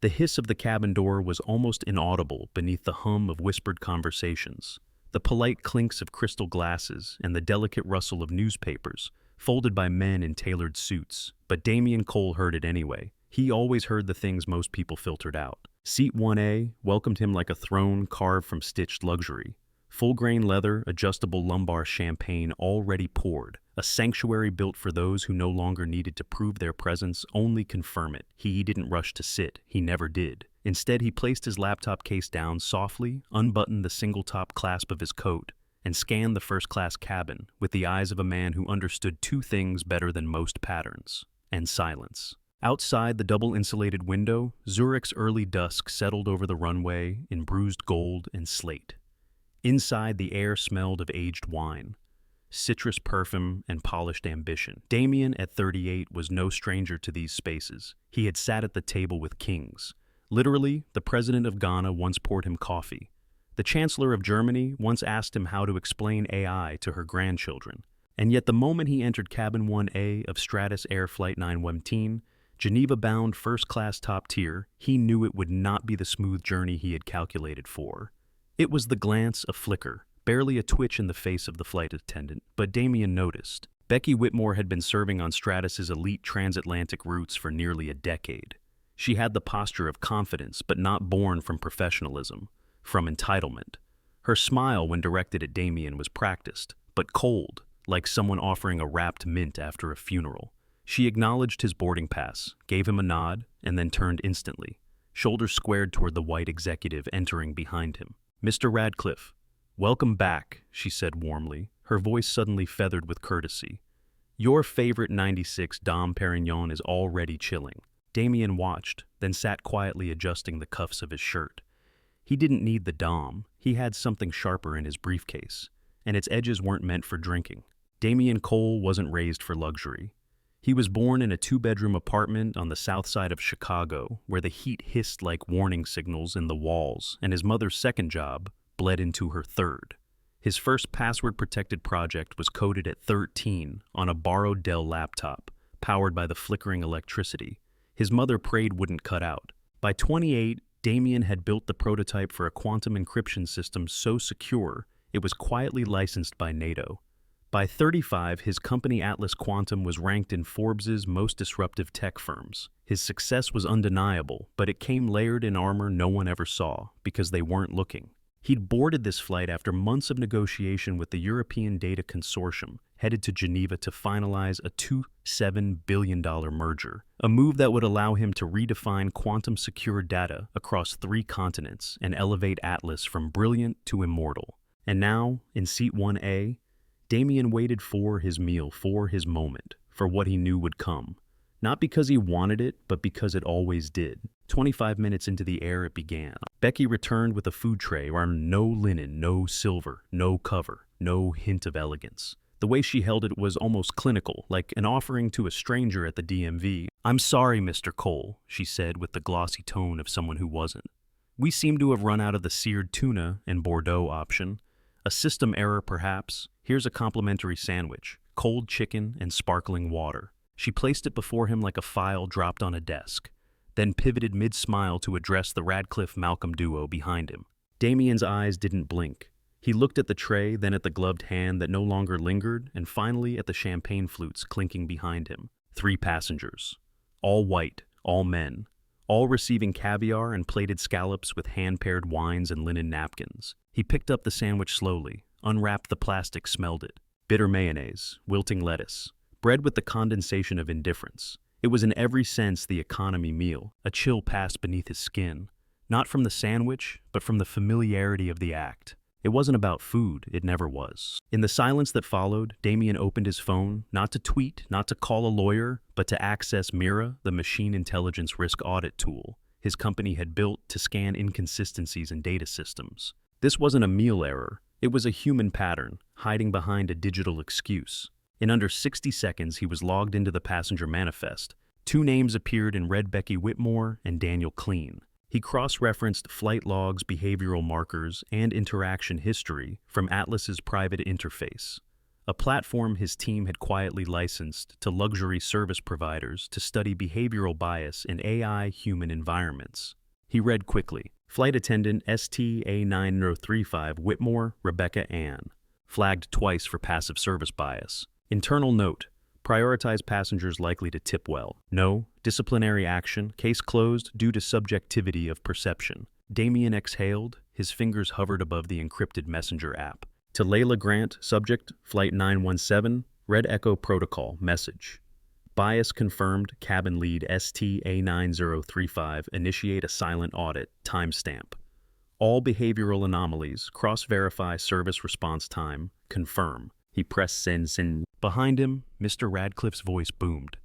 The hiss of the cabin door was almost inaudible beneath the hum of whispered conversations, the polite clinks of crystal glasses, and the delicate rustle of newspapers, folded by men in tailored suits. But Damien Cole heard it anyway. He always heard the things most people filtered out. Seat 1A welcomed him like a throne carved from stitched luxury. Full-grain leather, adjustable lumbar champagne already poured, a sanctuary built for those who no longer needed to prove their presence, only confirm it. He didn't rush to sit. He never did. Instead, he placed his laptop case down softly, unbuttoned the single-top clasp of his coat, and scanned the first-class cabin with the eyes of a man who understood two things better than most patterns: and silence. Outside the double-insulated window, Zurich's early dusk settled over the runway in bruised gold and slate. Inside, the air smelled of aged wine, citrus perfume, and polished ambition. Damien, at 38, was no stranger to these spaces. He had sat at the table with kings. Literally, the president of Ghana once poured him coffee. The chancellor of Germany once asked him how to explain AI to her grandchildren. And yet the moment he entered cabin 1A of Stratus Air Flight 917, Geneva-bound first-class top tier, he knew it would not be the smooth journey he had calculated for. It was the glance, a flicker, barely a twitch in the face of the flight attendant, but Damien noticed. Becky Whitmore had been serving on Stratus's elite transatlantic routes for nearly a decade. She had the posture of confidence, but not born from professionalism, from entitlement. Her smile when directed at Damien was practiced, but cold, like someone offering a wrapped mint after a funeral. She acknowledged his boarding pass, gave him a nod, and then turned instantly, shoulders squared toward the white executive entering behind him. "Mr. Radcliffe, welcome back," she said warmly, her voice suddenly feathered with courtesy. "Your favorite 96 Dom Perignon is already chilling." Damien watched, then sat quietly adjusting the cuffs of his shirt. He didn't need the Dom. He had something sharper in his briefcase, and its edges weren't meant for drinking. Damien Cole wasn't raised for luxury. He was born in a two-bedroom apartment on the south side of Chicago, where the heat hissed like warning signals in the walls, and his mother's second job bled into her third. His first password-protected project was coded at 13 on a borrowed Dell laptop, powered by the flickering electricity his mother prayed wouldn't cut out. By 28, Damien had built the prototype for a quantum encryption system so secure it was quietly licensed by NATO. By 35, his company Atlas Quantum was ranked in Forbes's most disruptive tech firms. His success was undeniable, but it came layered in armor no one ever saw, because they weren't looking. He'd boarded this flight after months of negotiation with the European Data Consortium, headed to Geneva to finalize a $27 billion merger, a move that would allow him to redefine quantum-secure data across 3 continents and elevate Atlas from brilliant to immortal. And now, in Seat 1A, Damien waited for his meal, for his moment, for what he knew would come. Not because he wanted it, but because it always did. 25 minutes into the air, it began. Becky returned with a food tray armed no linen, no silver, no cover, no hint of elegance. The way she held it was almost clinical, like an offering to a stranger at the DMV. "I'm sorry, Mr. Cole," she said with the glossy tone of someone who wasn't. "We seem to have run out of the seared tuna and Bordeaux option. A system error, perhaps. Here's a complimentary sandwich, cold chicken and sparkling water." She placed it before him like a file dropped on a desk, then pivoted mid-smile to address the Radcliffe-Malcolm duo behind him. Damien's eyes didn't blink. He looked at the tray, then at the gloved hand that no longer lingered, and finally at the champagne flutes clinking behind him. 3 passengers. All white, all men. All receiving caviar and plated scallops with hand-paired wines and linen napkins. He picked up the sandwich slowly, unwrapped the plastic, smelled it. Bitter mayonnaise, wilting lettuce. Bread with the condensation of indifference. It was in every sense the economy meal. A chill passed beneath his skin. Not from the sandwich, but from the familiarity of the act. It wasn't about food, it never was. In the silence that followed, Damien opened his phone, not to tweet, not to call a lawyer, but to access Mira, the machine intelligence risk audit tool his company had built to scan inconsistencies in data systems. This wasn't a meal error, it was a human pattern, hiding behind a digital excuse. In under 60 seconds, he was logged into the passenger manifest. 2 names appeared in red: Becky Whitmore and Daniel Clean. He cross-referenced flight logs, behavioral markers, and interaction history from Atlas's private interface. a platform his team had quietly licensed to luxury service providers to study behavioral bias in AI-human environments. He read quickly. Flight attendant STA9035 Whitmore Rebecca Ann. Flagged twice for passive service bias. Internal note. Prioritize passengers likely to tip well. No. Disciplinary action. Case closed due to subjectivity of perception. Damien exhaled. His fingers hovered above the encrypted messenger app. To Layla Grant, subject, Flight 917, Red Echo Protocol, message. Bias confirmed, cabin lead STA9035, initiate a silent audit, timestamp. All behavioral anomalies, cross-verify service response time, confirm. He pressed send. Behind him, Mr. Radcliffe's voice boomed.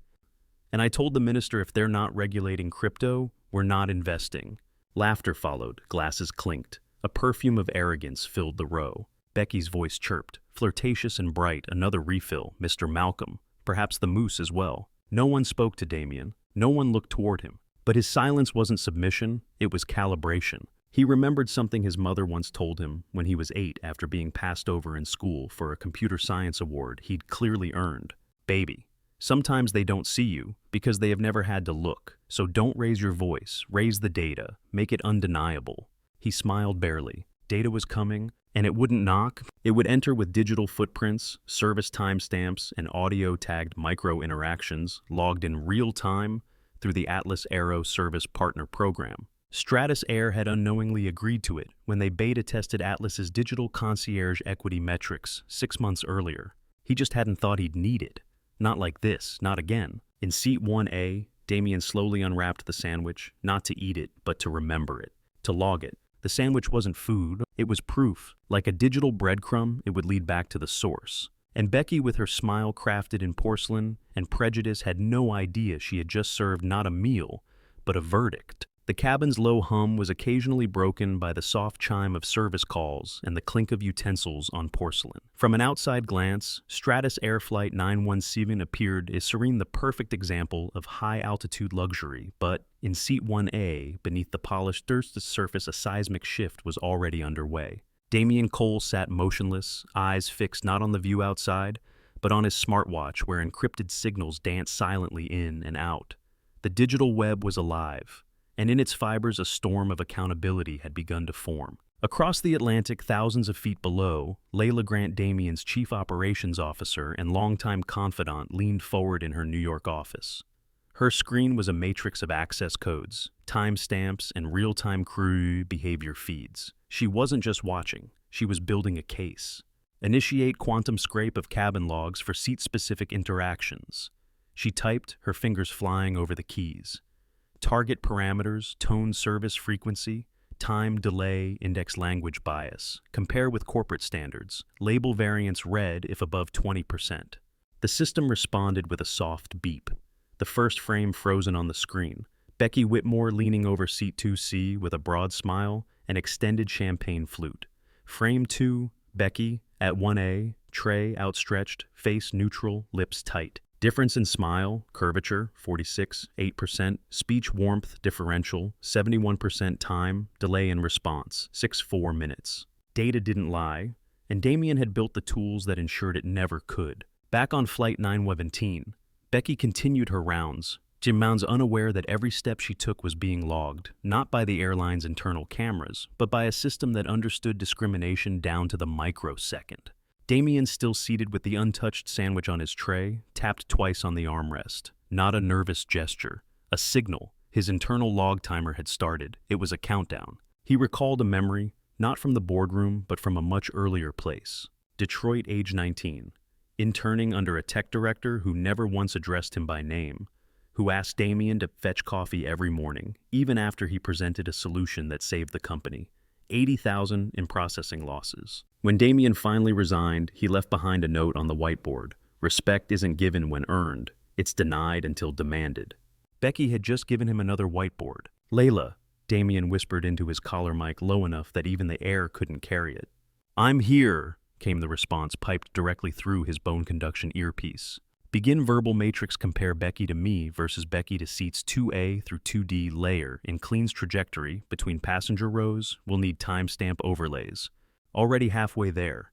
And I told the minister if they're not regulating crypto, we're not investing. Laughter followed, glasses clinked. A perfume of arrogance filled the row. Becky's voice chirped, flirtatious and bright, another refill, Mr. Malcolm. Perhaps the moose as well. No one spoke to Damien. No one looked toward him. But his silence wasn't submission, it was calibration. He remembered something his mother once told him when he was 8 after being passed over in school for a computer science award he'd clearly earned. Baby, sometimes they don't see you because they have never had to look. So don't raise your voice, raise the data, make it undeniable. He smiled barely. Data was coming, and it wouldn't knock. It would enter with digital footprints, service timestamps, and audio-tagged micro-interactions logged in real time through the Atlas Aero Service Partner Program. Stratus Air had unknowingly agreed to it when they beta-tested Atlas's digital concierge equity metrics 6 months earlier. He just hadn't thought he'd need it. Not like this, not again. In seat 1A, Damien slowly unwrapped the sandwich, not to eat it, but to remember it, to log it. The sandwich wasn't food, it was proof. Like a digital breadcrumb, it would lead back to the source. And Becky, with her smile crafted in porcelain and prejudice, had no idea she had just served not a meal, but a verdict. The cabin's low hum was occasionally broken by the soft chime of service calls and the clink of utensils on porcelain. From an outside glance, Stratus Air Flight 917 appeared as serene the perfect example of high-altitude luxury, but in seat 1A, beneath the polished dirt surface, a seismic shift was already underway. Damien Cole sat motionless, eyes fixed not on the view outside, but on his smartwatch where encrypted signals danced silently in and out. The digital web was alive, and in its fibers a storm of accountability had begun to form. Across the Atlantic, thousands of feet below, Layla Grant, Damien's chief operations officer and longtime confidant, leaned forward in her New York office. Her screen was a matrix of access codes, timestamps, and real-time crew behavior feeds. She wasn't just watching, she was building a case. Initiate quantum scrape of cabin logs for seat-specific interactions. She typed, her fingers flying over the keys. Target parameters, tone service frequency, time delay, index language bias. Compare with corporate standards. Label variance red if above 20%. The system responded with a soft beep. The first frame frozen on the screen. Becky Whitmore leaning over seat 2C with a broad smile and extended champagne flute. Frame 2, Becky, at 1A, tray outstretched, face neutral, lips tight. Difference in smile, curvature, 46.8%, speech warmth differential, 71% time, delay in response, 6.4 minutes. Data didn't lie, and Damien had built the tools that ensured it never could. Back on Flight 917, Becky continued her rounds, Jim Mounds unaware that every step she took was being logged, not by the airline's internal cameras, but by a system that understood discrimination down to the microsecond. Damien, still seated with the untouched sandwich on his tray, tapped twice on the armrest. Not a nervous gesture, a signal. His internal log timer had started. It was a countdown. He recalled a memory, not from the boardroom, but from a much earlier place. Detroit, age 19. Interning under a tech director who never once addressed him by name, who asked Damien to fetch coffee every morning, even after he presented a solution that saved the company. $80,000 in processing losses. When Damien finally resigned, he left behind a note on the whiteboard. Respect isn't given when earned. It's denied until demanded. Becky had just given him another whiteboard. Layla, Damien whispered into his collar mic low enough that even the air couldn't carry it. I'm here, came the response piped directly through his bone conduction earpiece. Begin verbal matrix compare Becky to me versus Becky to seats 2A through 2D layer in Clean's trajectory between passenger rows. We'll need timestamp overlays. Already halfway there.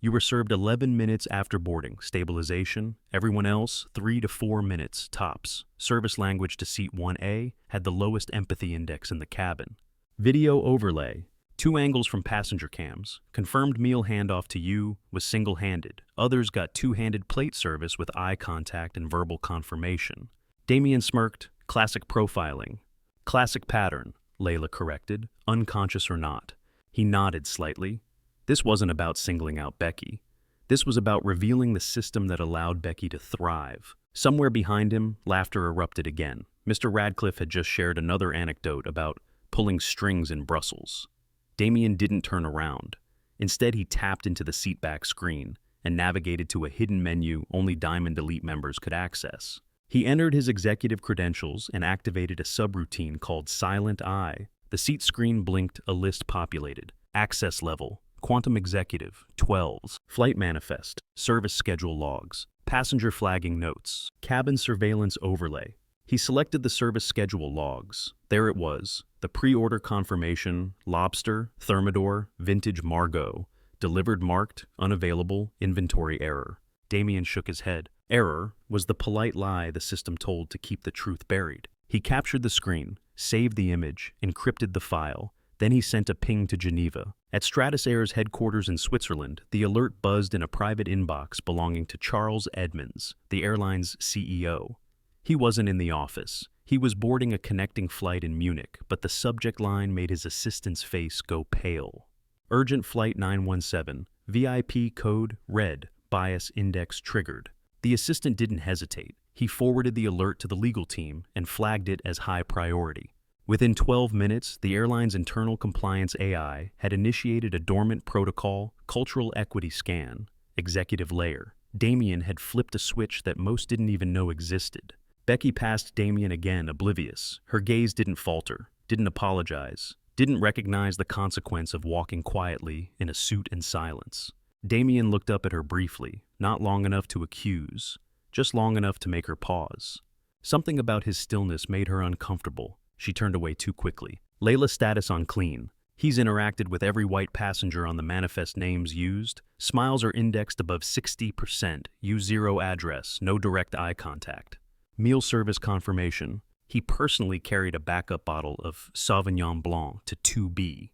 You were served 11 minutes after boarding, stabilization. Everyone else, 3 to 4 minutes, tops. Service language to seat 1A had the lowest empathy index in the cabin. Video overlay. 2 angles from passenger cams. Confirmed meal handoff to you was single-handed. Others got two-handed plate service with eye contact and verbal confirmation. Damien smirked. Classic profiling. Classic pattern, Layla corrected, unconscious or not. He nodded slightly. This wasn't about singling out Becky. This was about revealing the system that allowed Becky to thrive. Somewhere behind him, laughter erupted again. Mr. Radcliffe had just shared another anecdote about pulling strings in Brussels. Damien didn't turn around. Instead, he tapped into the seatback screen and navigated to a hidden menu only Diamond Elite members could access. He entered his executive credentials and activated a subroutine called Silent Eye. The seat screen blinked, a list populated. Access level, Quantum Executive, 12s, Flight Manifest, Service Schedule Logs, Passenger Flagging Notes, Cabin Surveillance Overlay. He selected the service schedule logs. There it was, the pre-order confirmation, Lobster, Thermidor, Vintage Margot, delivered marked, unavailable, inventory error. Damien shook his head. Error was the polite lie the system told to keep the truth buried. He captured the screen, saved the image, encrypted the file. Then he sent a ping to Geneva. At Stratus Air's headquarters in Switzerland, the alert buzzed in a private inbox belonging to Charles Edmonds, the airline's CEO. He wasn't in the office. He was boarding a connecting flight in Munich, but the subject line made his assistant's face go pale. Urgent Flight 917, VIP code red, bias index triggered. The assistant didn't hesitate. He forwarded the alert to the legal team and flagged it as high priority. Within 12 minutes, the airline's internal compliance AI had initiated a dormant protocol, cultural equity scan, executive layer. Damien had flipped a switch that most didn't even know existed. Becky passed Damien again, oblivious. Her gaze didn't falter, didn't apologize, didn't recognize the consequence of walking quietly in a suit and silence. Damien looked up at her briefly, not long enough to accuse, just long enough to make her pause. Something about his stillness made her uncomfortable. She turned away too quickly. Layla's status on clean. He's interacted with every white passenger on the manifest names used. Smiles are indexed above 60%. Use 0 address, no direct eye contact. Meal service confirmation. He personally carried a backup bottle of Sauvignon Blanc to 2B.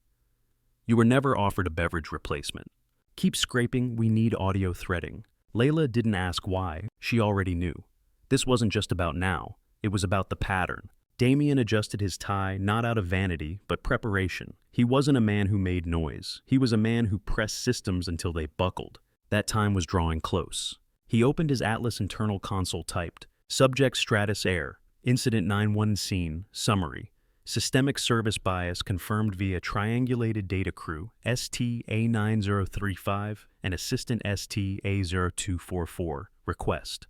You were never offered a beverage replacement. Keep scraping, we need audio threading. Layla didn't ask why, she already knew. This wasn't just about now, it was about the pattern. Damien adjusted his tie not out of vanity, but preparation. He wasn't a man who made noise. He was a man who pressed systems until they buckled. That time was drawing close. He opened his Atlas internal console, typed, Subject Stratus Air, Incident 91 Scene, Summary. Systemic service bias confirmed via triangulated data crew ST-A9035 and assistant ST-A0244. Request.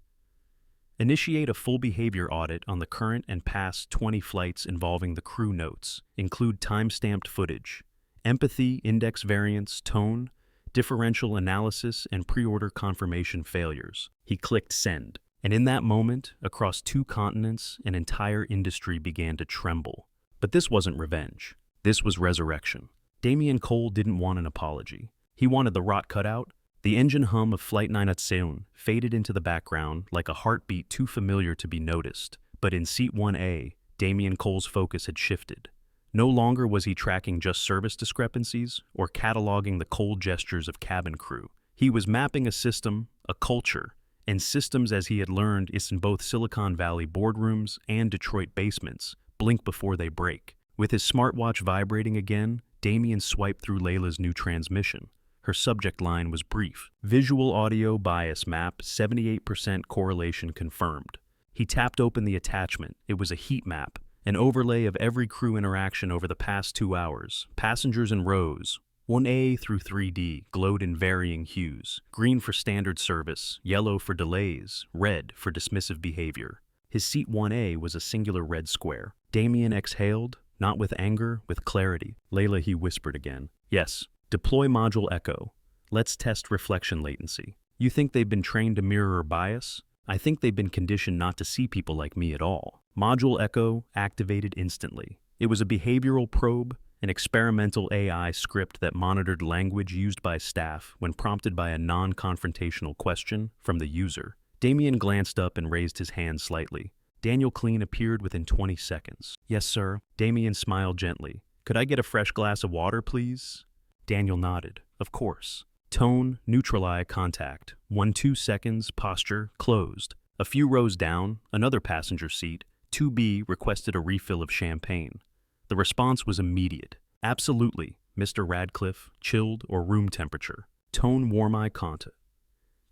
Initiate a full behavior audit on the current and past 20 flights involving the crew notes. Include time-stamped footage. Empathy, index variance, tone, differential analysis, and pre-order confirmation failures. He clicked send. And in that moment, across 2 continents, an entire industry began to tremble. But this wasn't revenge. This was resurrection. Damien Cole didn't want an apology. He wanted the rot cut out. The engine hum of Flight 917 faded into the background like a heartbeat too familiar to be noticed. But in Seat 1A, Damien Cole's focus had shifted. No longer was he tracking just service discrepancies or cataloging the cold gestures of cabin crew. He was mapping a system, a culture, and systems as he had learned is in both Silicon Valley boardrooms and Detroit basements, blink before they break. With his smartwatch vibrating again, Damien swiped through Layla's new transmission. Her subject line was brief. Visual audio bias map, 78% correlation confirmed. He tapped open the attachment. It was a heat map, an overlay of every crew interaction over the past 2 hours. Passengers in rows, 1A through 3D, glowed in varying hues. Green for standard service, yellow for delays, red for dismissive behavior. His seat 1A was a singular red square. Damien exhaled, not with anger, with clarity. Layla, he whispered again. Yes. Deploy module echo. Let's test reflection latency. You think they've been trained to mirror bias? I think they've been conditioned not to see people like me at all. Module echo activated instantly. It was a behavioral probe, an experimental AI script that monitored language used by staff when prompted by a non-confrontational question from the user. Damien glanced up and raised his hand slightly. Daniel Clean appeared within 20 seconds. "Yes, sir." Damien smiled gently. "Could I get a fresh glass of water, please?" Daniel nodded. "Of course." Tone, neutral eye contact. 1-2 seconds, posture, closed. A few rows down, another passenger seat, 2B requested a refill of champagne. The response was immediate. "Absolutely, Mr. Radcliffe, chilled or room temperature." Tone, warm eye contact.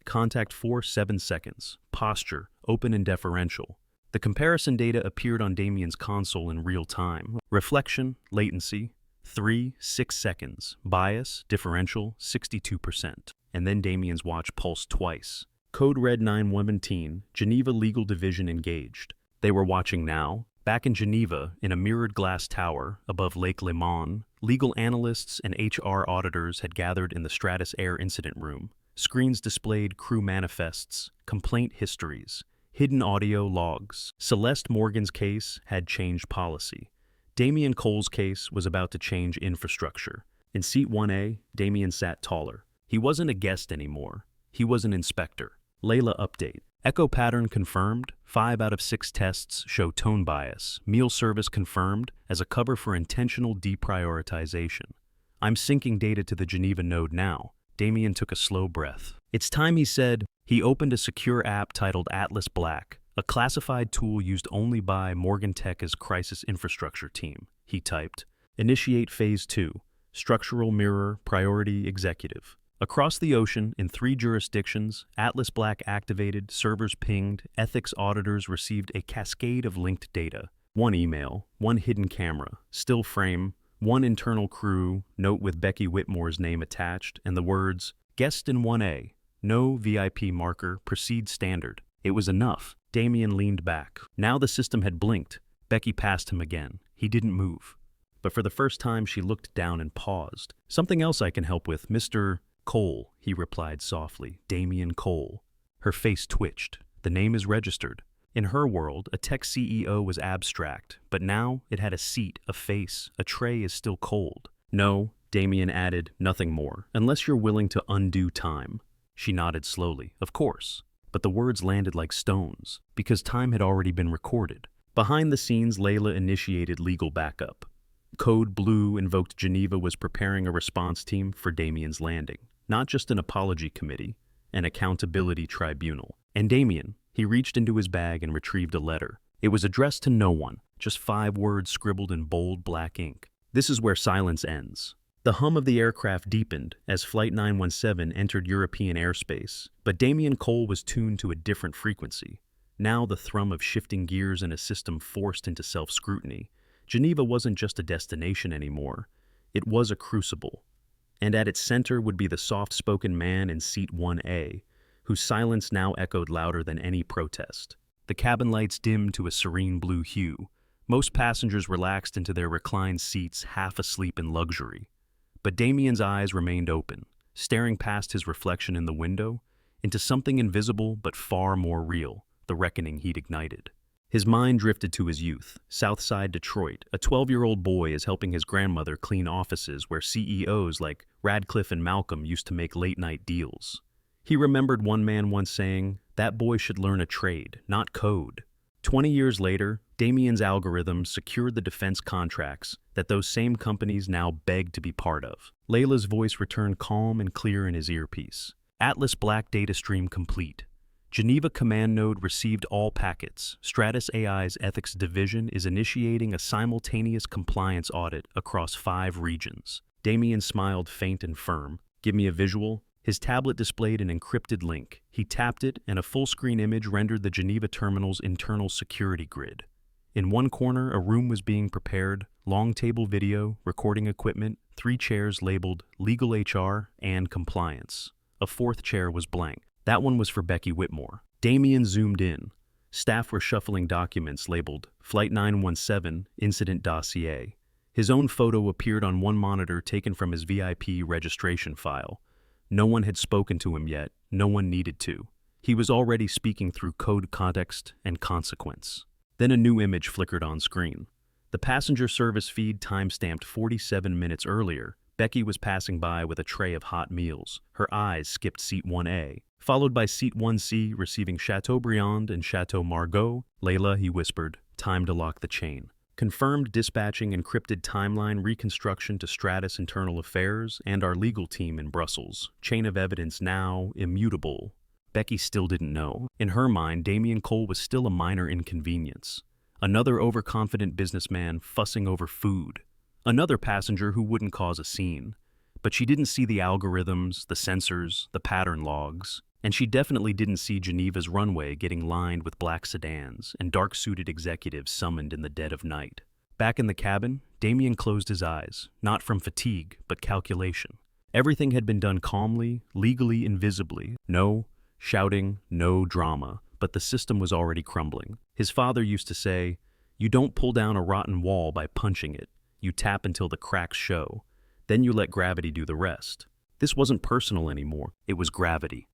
Contact 4-7 seconds. Posture, open and deferential. The comparison data appeared on Damien's console in real time. Reflection, latency, 3-6 seconds. Bias, differential, 62%. And then Damien's watch pulsed twice. Code red 917, Geneva Legal Division engaged. They were watching now. Back in Geneva, in a mirrored glass tower above Lake Le Mans, legal analysts and HR auditors had gathered in the Stratus Air incident room. Screens displayed crew manifests, complaint histories, hidden audio logs. Celeste Morgan's case had changed policy. Damien Cole's case was about to change infrastructure. In seat 1A, Damien sat taller. He wasn't a guest anymore. He was an inspector. Layla update. Echo pattern confirmed. 5 out of 6 tests show tone bias. Meal service confirmed as a cover for intentional deprioritization. I'm syncing data to the Geneva node now. Damien took a slow breath. "It's time," he said. He opened a secure app titled Atlas Black, a classified tool used only by Morgan Tech's crisis infrastructure team. He typed, "Initiate Phase 2, Structural Mirror, Priority Executive." Across the ocean, in 3 jurisdictions, Atlas Black activated, servers pinged, ethics auditors received a cascade of linked data. 1 email, 1 hidden camera, still frame, 1 internal crew, note with Becky Whitmore's name attached, and the words, "Guest in 1A, no VIP marker, proceed standard." It was enough. Damien leaned back. Now the system had blinked. Becky passed him again. He didn't move. But for the first time, she looked down and paused. "Something else I can help with, Mr. Cole," he replied softly. "Damien Cole." Her face twitched. The name is registered. In her world, a tech CEO was abstract, but now it had a seat, a face, a tray is still cold. "No," Damien added, "nothing more, unless you're willing to undo time." She nodded slowly. "Of course." But the words landed like stones, because time had already been recorded. Behind the scenes, Layla initiated legal backup. Code Blue invoked Geneva was preparing a response team for Damien's landing. Not just an apology committee, an accountability tribunal. And Damien, he reached into his bag and retrieved a letter. It was addressed to no one, just 5 words scribbled in bold black ink. "This is where silence ends." The hum of the aircraft deepened as Flight 917 entered European airspace, but Damien Cole was tuned to a different frequency. Now the thrum of shifting gears in a system forced into self-scrutiny. Geneva wasn't just a destination anymore. It was a crucible. And at its center would be the soft-spoken man in seat 1A, whose silence now echoed louder than any protest. The cabin lights dimmed to a serene blue hue. Most passengers relaxed into their reclined seats, half asleep in luxury. But Damien's eyes remained open, staring past his reflection in the window, into something invisible but far more real, the reckoning he'd ignited. His mind drifted to his youth. Southside Detroit, a 12-year-old boy is helping his grandmother clean offices where CEOs like Radcliffe and Malcolm used to make late-night deals. He remembered one man once saying, "That boy should learn a trade, not code." 20 years later, Damien's algorithms secured the defense contracts that those same companies now begged to be part of. Layla's voice returned calm and clear in his earpiece. "Atlas Black data stream complete. Geneva Command Node received all packets. Stratus AI's ethics division is initiating a simultaneous compliance audit across 5 regions." Damien smiled faint and firm. "Give me a visual." His tablet displayed an encrypted link. He tapped it, and a full-screen image rendered the Geneva terminal's internal security grid. In one corner, a room was being prepared, long table video, recording equipment, 3 chairs labeled Legal HR and Compliance. A 4th chair was blank. That one was for Becky Whitmore. Damien zoomed in. Staff were shuffling documents labeled Flight 917 Incident Dossier. His own photo appeared on one monitor taken from his VIP registration file. No one had spoken to him yet. No one needed to. He was already speaking through code context and consequence. Then a new image flickered on screen. The passenger service feed time-stamped 47 minutes earlier. Becky was passing by with a tray of hot meals. Her eyes skipped seat 1A, followed by seat 1C receiving Chateaubriand and Chateau Margaux. "Layla," he whispered, "time to lock the chain." Confirmed dispatching encrypted timeline reconstruction to Stratus Internal Affairs and our legal team in Brussels. Chain of evidence now immutable. Becky still didn't know. In her mind, Damien Cole was still a minor inconvenience. Another overconfident businessman fussing over food. Another passenger who wouldn't cause a scene. But she didn't see the algorithms, the sensors, the pattern logs. And she definitely didn't see Geneva's runway getting lined with black sedans and dark-suited executives summoned in the dead of night. Back in the cabin, Damien closed his eyes, not from fatigue, but calculation. Everything had been done calmly, legally, invisibly. No shouting, no drama, but the system was already crumbling. His father used to say, "You don't pull down a rotten wall by punching it. You tap until the cracks show. Then you let gravity do the rest." This wasn't personal anymore. It was gravity.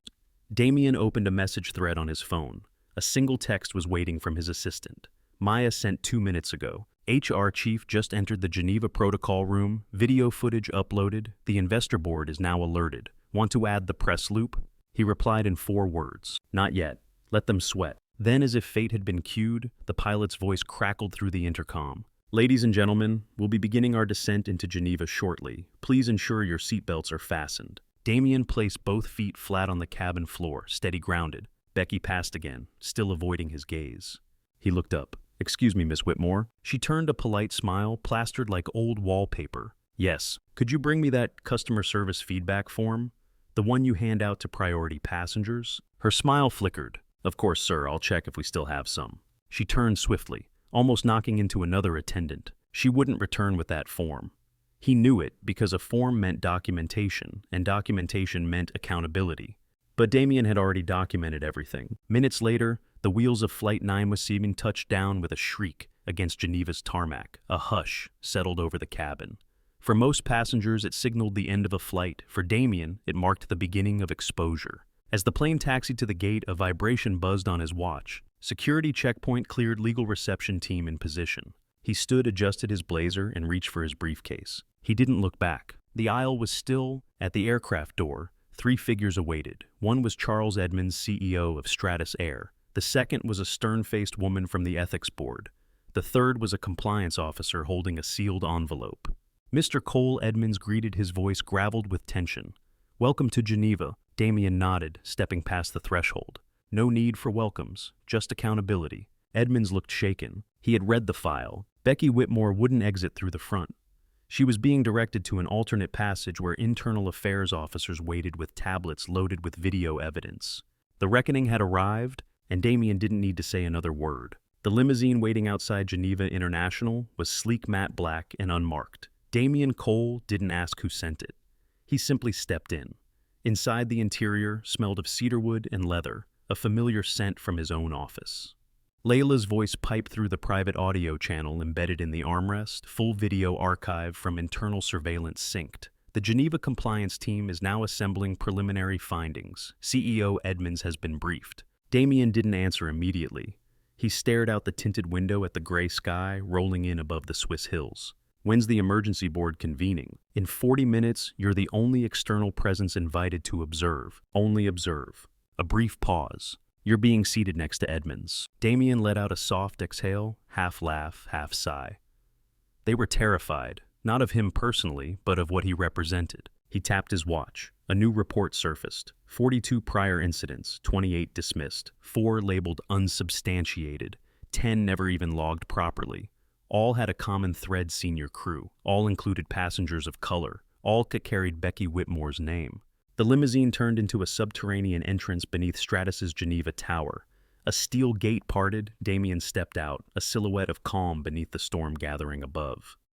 Damien opened a message thread on his phone. A single text was waiting from his assistant. Maya sent 2 minutes ago. HR chief just entered the Geneva protocol room. Video footage uploaded. The investor board is now alerted. Want to add the press loop? He replied in 4 words. Not yet. Let them sweat. Then, as if fate had been cued, the pilot's voice crackled through the intercom. "Ladies and gentlemen, we'll be beginning our descent into Geneva shortly. Please ensure your seatbelts are fastened." Damien placed both feet flat on the cabin floor, steady grounded. Becky passed again, still avoiding his gaze. He looked up. "Excuse me, Miss Whitmore." She turned a polite smile, plastered like old wallpaper. "Yes. Could you bring me that customer service feedback form? The one you hand out to priority passengers?" Her smile flickered. "Of course, sir. I'll check if we still have some." She turned swiftly, almost knocking into another attendant. She wouldn't return with that form. He knew it because a form meant documentation, and documentation meant accountability. But Damien had already documented everything. Minutes later, the wheels of Flight 9 was seen touched down with a shriek against Geneva's tarmac. A hush settled over the cabin. For most passengers, it signaled the end of a flight. For Damien, it marked the beginning of exposure. As the plane taxied to the gate, a vibration buzzed on his watch. Security checkpoint cleared, legal reception team in position. He stood, adjusted his blazer, and reached for his briefcase. He didn't look back. The aisle was still. At the aircraft door, 3 figures awaited. One was Charles Edmonds, CEO of Stratus Air. The second was a stern-faced woman from the ethics board. The third was a compliance officer holding a sealed envelope. Mr. Cole Edmonds greeted, his voice graveled with tension. "Welcome to Geneva." Damien nodded, stepping past the threshold. No need for welcomes, just accountability. Edmonds looked shaken. He had read the file. Becky Whitmore wouldn't exit through the front. She was being directed to an alternate passage where internal affairs officers waited with tablets loaded with video evidence. The reckoning had arrived, and Damien didn't need to say another word. The limousine waiting outside Geneva International was sleek matte black and unmarked. Damien Cole didn't ask who sent it. He simply stepped in. Inside, the interior smelled of cedarwood and leather, a familiar scent from his own office. Layla's voice piped through the private audio channel embedded in the armrest, full video archive from internal surveillance synced. The Geneva compliance team is now assembling preliminary findings. CEO Edmonds has been briefed. Damien didn't answer immediately. He stared out the tinted window at the gray sky rolling in above the Swiss hills. "When's the emergency board convening?" "In 40 minutes, you're the only external presence invited to observe. Only observe." A brief pause. "You're being seated next to Edmonds." Damien let out a soft exhale, half laugh, half sigh. They were terrified, not of him personally, but of what he represented. He tapped his watch. A new report surfaced. 42 prior incidents, 28 dismissed, 4 labeled unsubstantiated, 10 never even logged properly. All had a common thread: senior crew. All included passengers of color. All carried Becky Whitmore's name. The limousine turned into a subterranean entrance beneath Stratus's Geneva Tower. A steel gate parted. Damien stepped out, a silhouette of calm beneath the storm gathering above.